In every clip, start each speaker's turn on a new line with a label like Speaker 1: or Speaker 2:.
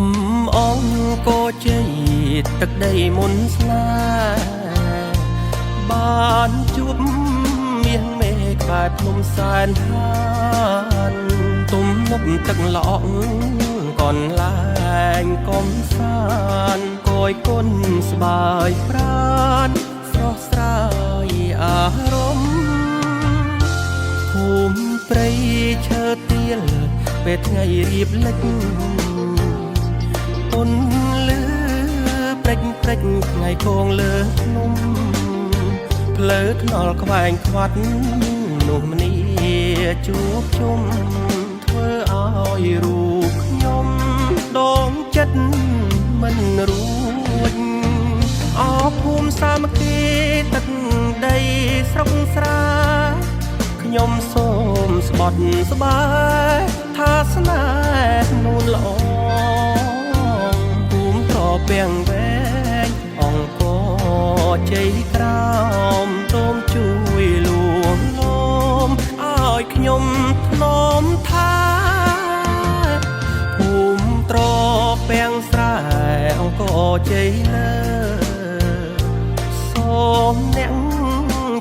Speaker 1: ំអង្គក៏ជ័យទឹកដីមុនស្នេហ៍បានជួបមានមេក្បែរភ្នំសែនហានទំនប់ទឹកល្អក់កនលែងកំសាន្តគយគុណស្បាយប្រានស្រស់ស្រាយអារម្មណ៍ភូមិព្រៃឈើទាលពេលថ្ងៃរៀបលិចពន្លឺព្រិចថ្ងៃគងលើភ្នំផ្លូវថ្នល់ខ្វែងខ្វាត់នោះមនីជួបជុំធ្វើឲ្យរូបខ្ញុំដងចិត្តមិនរួចអរភូមិសាមគ្គីទឹកដីស្រុកស្រែខ្ញុំសូមស្បត់ស្បាយថាស្នេហ៍នួនល្អភូមិត្រពាំងវែងអង្គជ័យក្រោមសូមជួយលួងលោមឲ្យខ្ញុំធ្នមថាភូមិត្រពាំងស្រែអង្គជ័យលើសូមអ្នក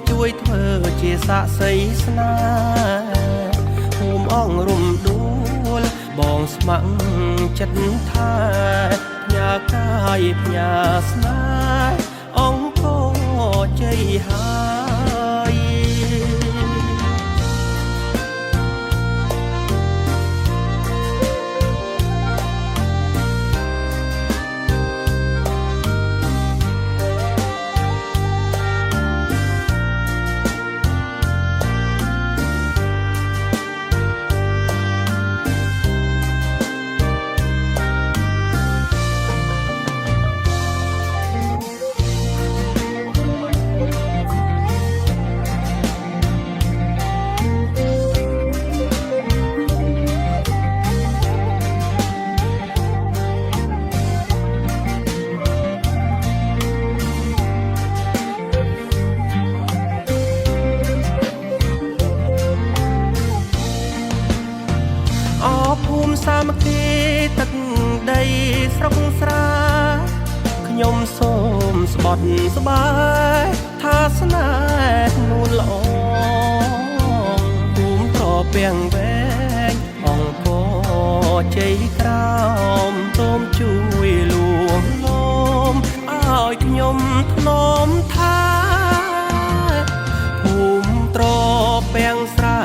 Speaker 1: ជួយធ្វើជាសាក្សីស្នេហ៍ភូមិអង្គរំដួលបងស្ម័គ្រចិត្តថាផ្ញើកាយផ្ញើស្នេហ៍អង្គជ័យហើយភូមិសាមគ្គីទឹកដីស្រុកស្រែខ្ញុំសូមស្បត់ស្បាយថាស្នេហ៍នួនល្អភូមិត្រពាំងវែងអង្គជ័យក្រោមសូមជួយលួងលោមឲ្យខ្ញុំធ្នមថាភូមិត្រពាំងស្រែ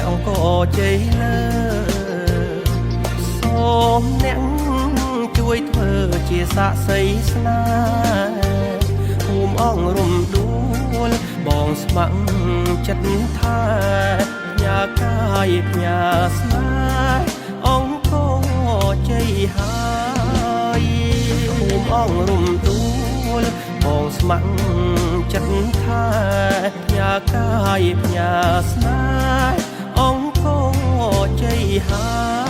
Speaker 1: អង្គជ័យលើសូមអ្នកជួយធ្វើជាសាក្សីស្នេហ៍ភូមិអង្គរំដួលបងស្ម័គ្រចិត្តថាផ្ញើកាយផ្ញើស្នេហ៍អង្គជ័យហើយភូមិអង្គរំដួលបងស្ម័គ្រចិត្តថាផ្ញើកាយផ្ញើស្នេហ៍អង្គជ័យហើយ